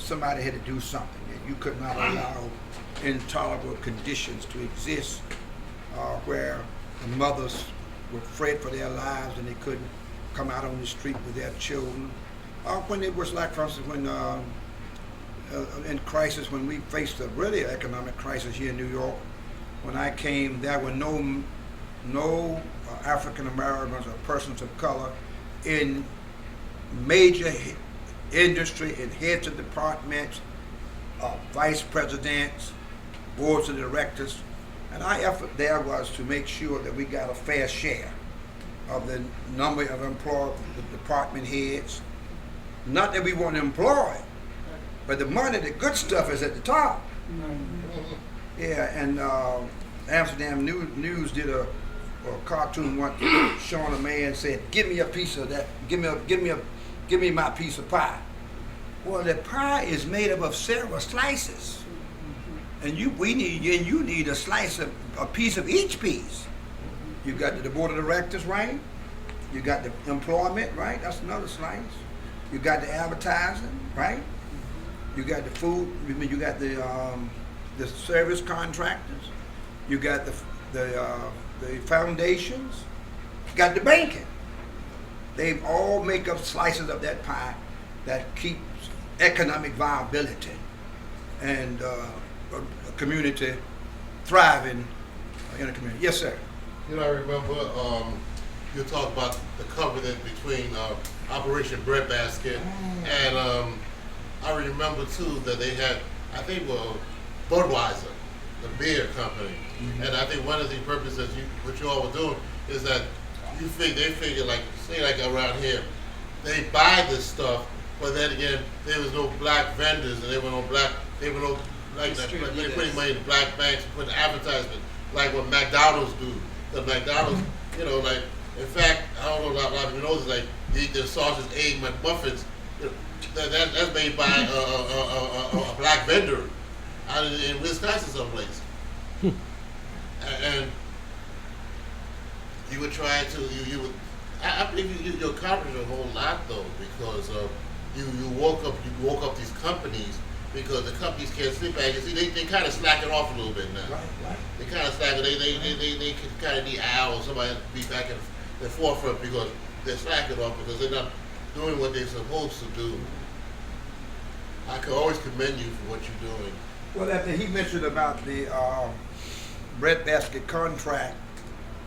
somebody had to do something. You could not allow intolerable conditions to exist where the mothers were afraid for their lives and they couldn't come out on the street with their children. When it was like, for instance, when in crisis, when we faced a really economic crisis here in New York, when I came, there were no African Americans or persons of color in major industry, in heads of departments, vice presidents, boards of directors, and our effort there was to make sure that we got a fair share of the number of employed department heads. Not that we weren't employed, but the money, the good stuff is at the top. Yeah, and Amsterdam News did a cartoon once showing a man said, "Give me a piece of that. Give me my piece of pie." Well, the pie is made up of several slices, and you need a slice of a piece of each piece. You got the board of directors, right? You got the employment, right? That's another slice. You got the advertising, right? You got the food. You got the service contractors. You got the foundations. You got the banking. They all make up slices of that pie that keeps economic viability and a community thriving in a community. Yes, sir. You know, I remember you talked about the covenant between Operation Breadbasket and I remember too that they had, I think, Budweiser, the beer company, and I think one of the purposes what you all were doing is that they figure like, say like around here, they buy this stuff, but then again there was no black vendors and there were no like they're putting money in black banks, putting advertisement like what McDonald's do. The McDonald's, you know, like in fact, I don't know a lot of people know this, like you eat their sausage, egg McMuffins. You know, that's made by a black vendor out in Wisconsin someplace. And you would try to, I believe you accomplished a whole lot though, because you woke up these companies, because the companies can't sit back. You see, they kind of slacking off a little bit now. Right. They kind of slacking. They kind of need Al or somebody to be back in the forefront because they're slacking off because they're not doing what they're supposed to do. I can always commend you for what you're doing. Well, after he mentioned about the breadbasket contract,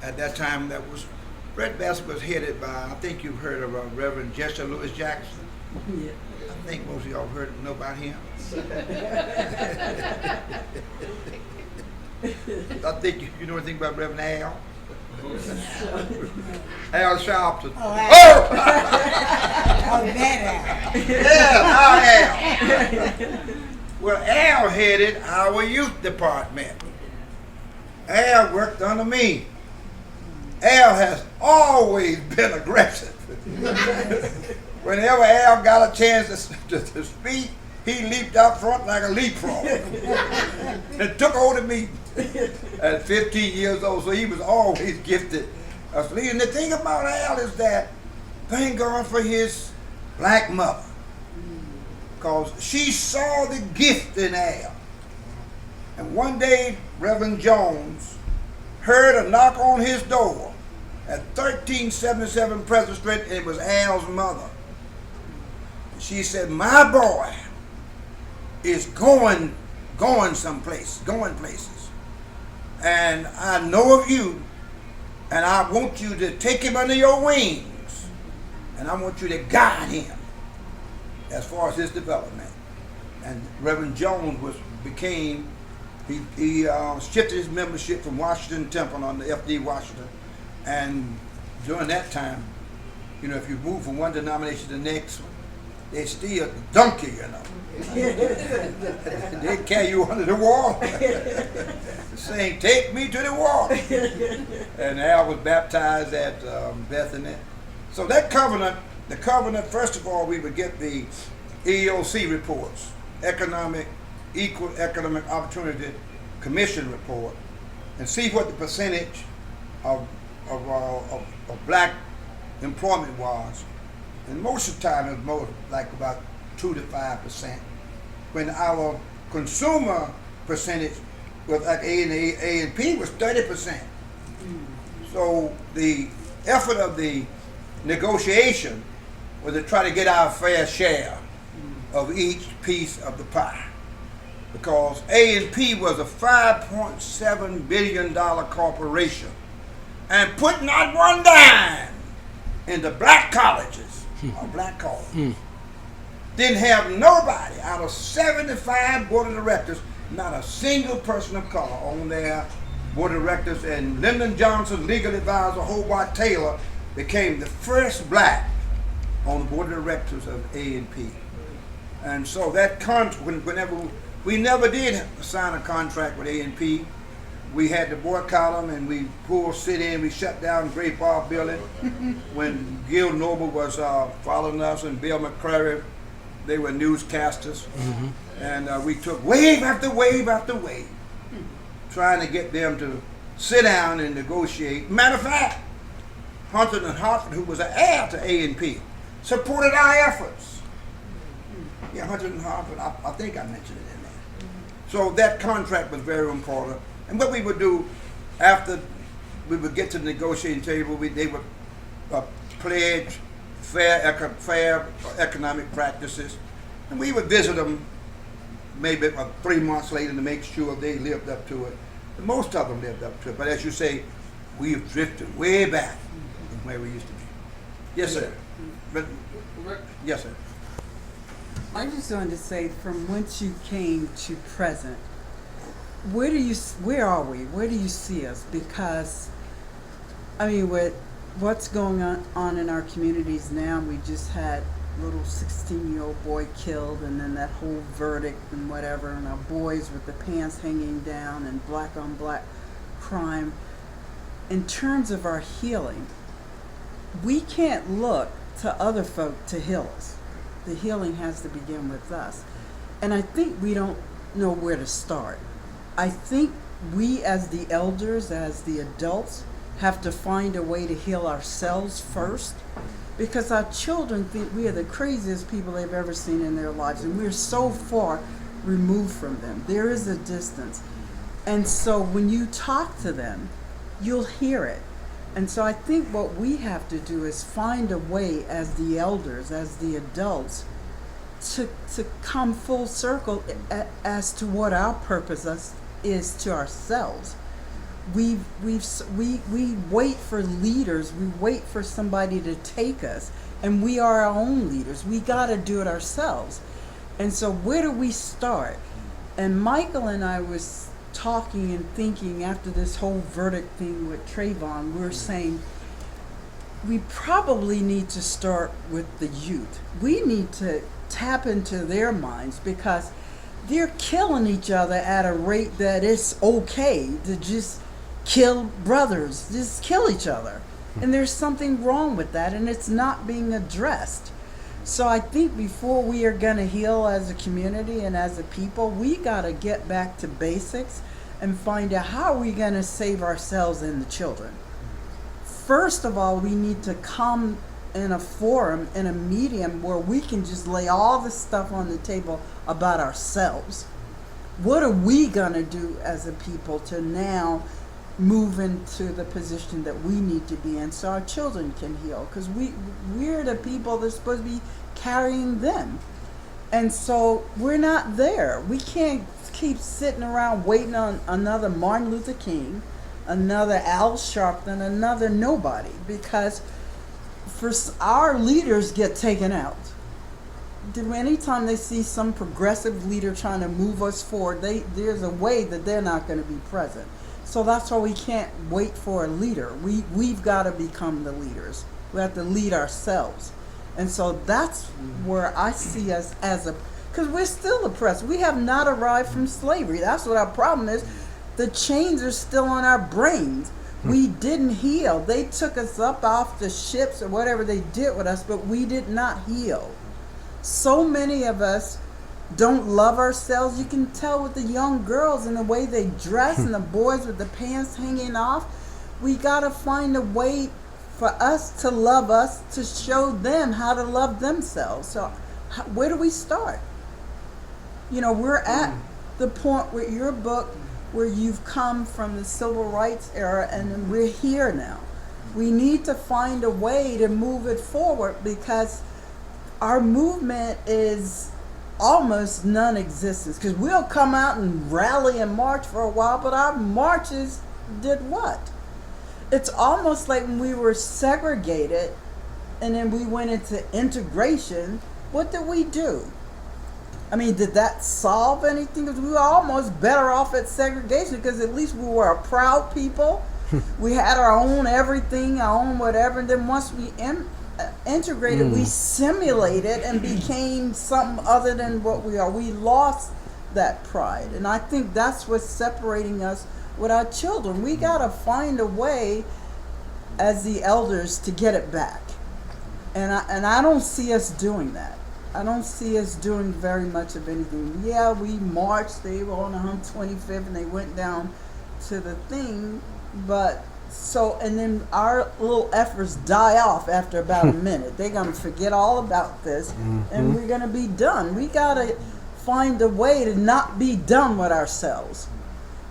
at that time breadbasket was headed by, I think you've heard of Rev Jesse Jackson. Yeah. I think most of y'all know about him. I think you know anything about Rev Al? Al Sharpton. Oh, that Al. Yeah, our Al. Well, Al headed our youth department. Al worked under me. Al has always been aggressive. Whenever Al got a chance to speak, he leaped out front like a leapfrog and took hold of me at 15 years old. So he was always gifted as leader. And the thing about Al is that, thank God for his black mother, because she saw the gift in Al. And one day, Reverend Jones heard a knock on his door at 1377 President Street, and it was Al's mother. She said, "My boy is going places. And I know of you, and I want you to take him under your wings, and I want you to guide him as far as his development." And Reverend Jones he shifted his membership from Washington Temple on the FD Washington, and during that time, you know, if you move from one denomination to the next, they still dunk you, you know. They carry you under the wall, saying, "Take me to the wall." And Al was baptized at Bethany. So that covenant, first of all, we would get the EEOC reports, Equal Economic Opportunity Commission report, and see what the percentage of black employment was. And most of the time it was more like about 2 to 5%. when our consumer percentage with like A&P was 30%. So the effort of the negotiation was to try to get our fair share of each piece of the pie. Because A&P was a $5.7 billion corporation and put not one dime into black colleges or black colleges. Didn't have nobody out of 75 board of directors, not a single person of color on their board of directors. And Lyndon Johnson's legal advisor, Hobart Taylor, became the first black on the board of directors of A&P. And so that whenever we never did sign a contract with A&P, we had to boycott them, and we pulled city in. We shut down Great Bar Building when Gil Noble was following us, and Bill McCrary. They were newscasters, and we took wave after wave after wave, trying to get them to sit down and negotiate. Matter of fact, Hunter and Hartford, who was an heir to A&P, supported our efforts. Yeah, Hunter and Hartford, I think I mentioned it in there. So that contract was very important. And what we would do after we would get to the negotiating table, they would pledge fair economic practices, and we would visit them maybe 3 months later to make sure they lived up to it. And most of them lived up to it, but as you say, we've drifted way back from where we used to be. Yes, sir. But, yes, sir. I just wanted to say, from whence you came to present, where are we? Where do you see us? Because, I mean, what's going on in our communities now, we just had a little 16-year-old boy killed, and then that whole verdict and whatever, and our boys with the pants hanging down and black on black crime. In terms of our healing, we can't look to other folk to heal us. The healing has to begin with us. And I think we don't know where to start. I think we as the elders, as the adults, have to find a way to heal ourselves first, because our children think we are the craziest people they've ever seen in their lives, and we're so far removed from them. There is a distance. And so when you talk to them, you'll hear it. And so I think what we have to do is find a way as the elders, as the adults, to come full circle as to what our purpose is to ourselves. We wait for leaders, we wait for somebody to take us, and we are our own leaders. We got to do it ourselves. And so where do we start? And Michael and I was talking and thinking after this whole verdict thing with Trayvon, we were saying we probably need to start with the youth. We need to tap into their minds, because they're killing each other at a rate that it's okay to just kill brothers, just kill each other. And there's something wrong with that, and it's not being addressed. So I think before we are going to heal as a community and as a people, we got to get back to basics and find out how are we going to save ourselves and the children. First of all, we need to come in a forum, in a medium where we can just lay all the stuff on the table about ourselves. What are we going to do as a people to now move into the position that we need to be in so our children can heal? Because we're the people that's supposed to be carrying them. And so we're not there. We can't keep sitting around waiting on another Martin Luther King, another Al Sharpton, another nobody, because our leaders get taken out. Anytime they see some progressive leader trying to move us forward, there's a way that they're not going to be present. So that's why we can't wait for a leader. We've got to become the leaders. We have to lead ourselves. And so that's where I see us because we're still oppressed. We have not arrived from slavery. That's what our problem is. The chains are still on our brains. We didn't heal. They took us up off the ships or whatever they did with us, but we did not heal. So many of us don't love ourselves. You can tell with the young girls and the way they dress and the boys with the pants hanging off. We got to find a way for us to love us, to show them how to love themselves. So where do we start? You know, we're at the point with your book where you've come from the civil rights era and then we're here now. We need to find a way to move it forward because our movement is almost non-existent. Because we'll come out and rally and march for a while, but our marches did what? It's almost like when we were segregated and then we went into integration, what did we do? I mean, did that solve anything? Because we were almost better off at segregation because at least we were a proud people. We had our own everything, our own whatever. And then once we integrated, we simulated and became something other than what we are. We lost that pride. And I think that's what's separating us with our children. We got to find a way as the elders to get it back. And I don't see us doing that. I don't see us doing very much of anything. Yeah, we marched, they were on 125th and they went down to the thing, but so, and then our little efforts die off after about a minute. They're going to forget all about this and we're going to be done. We got to find a way to not be done with ourselves.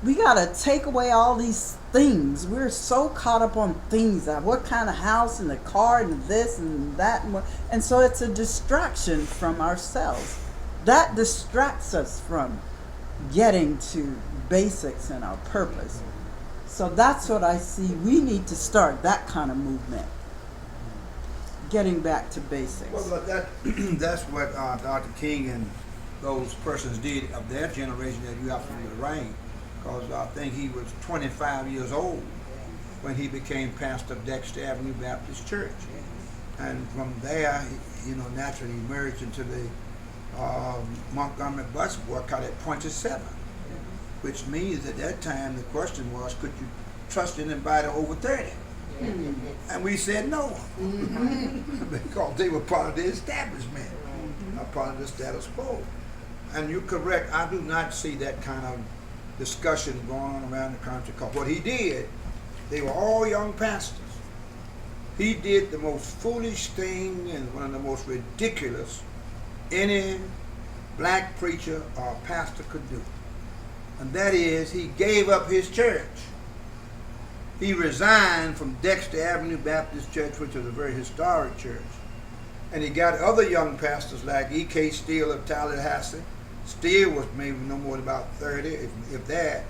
We got to take away all these things. We're so caught up on things. What kind of house and the car and this and that. And so it's a distraction from ourselves. That distracts us from getting to basics and our purpose. So that's what I see. We need to start that kind of movement. Getting back to basics. Well, that's what Dr. King and those persons did of their generation that you have to right. Because I think he was 25 years old when he became pastor of Dexter Avenue Baptist Church. And from there, naturally emerged into the Montgomery bus boycott at 27, which means at that time the question was, could you trust anybody over 30? And we said no, because they were part of the establishment, not part of the status quo. And you're correct, I do not see that kind of discussion going on around the country. Because what he did, they were all young pastors. He did the most foolish thing and one of the most ridiculous any black preacher or pastor could do. And that is, he gave up his church. He resigned from Dexter Avenue Baptist Church, which was a very historic church. And he got other young pastors like E.K. Steele of Tallahassee. Steele was maybe no more than about 30, if that.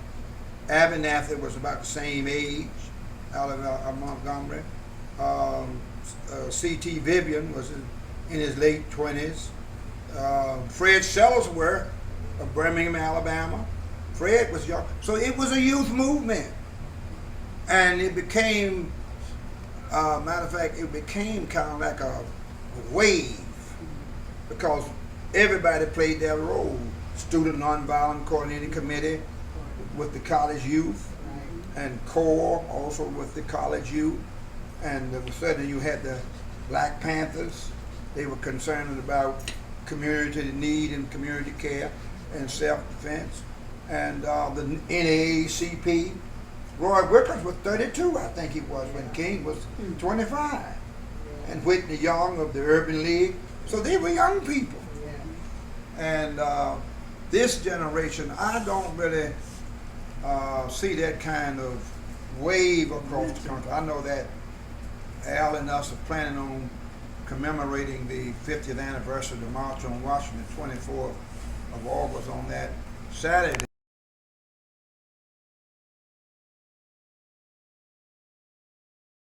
Abernathy was about the same age, out of Montgomery. C.T. Vivian was in his late 20s. Fred Shuttlesworth of Birmingham, Alabama. Fred was young. So it was a youth movement. And it became, matter of fact, it became kind of like a wave because everybody played their role. Student Nonviolent Coordinating Committee with the college youth, and CORE also with the college youth. And all of a sudden you had the Black Panthers. They were concerned about community need and community care and self-defense. And the NAACP. Roy Wickers was 32, I think he was, when King was 25. And Whitney Young of the Urban League. So they were young people. And this generation, I don't really see that kind of wave across the country. I know that Al and us are planning on commemorating the 50th anniversary of the March on Washington, 24th of August on that Saturday.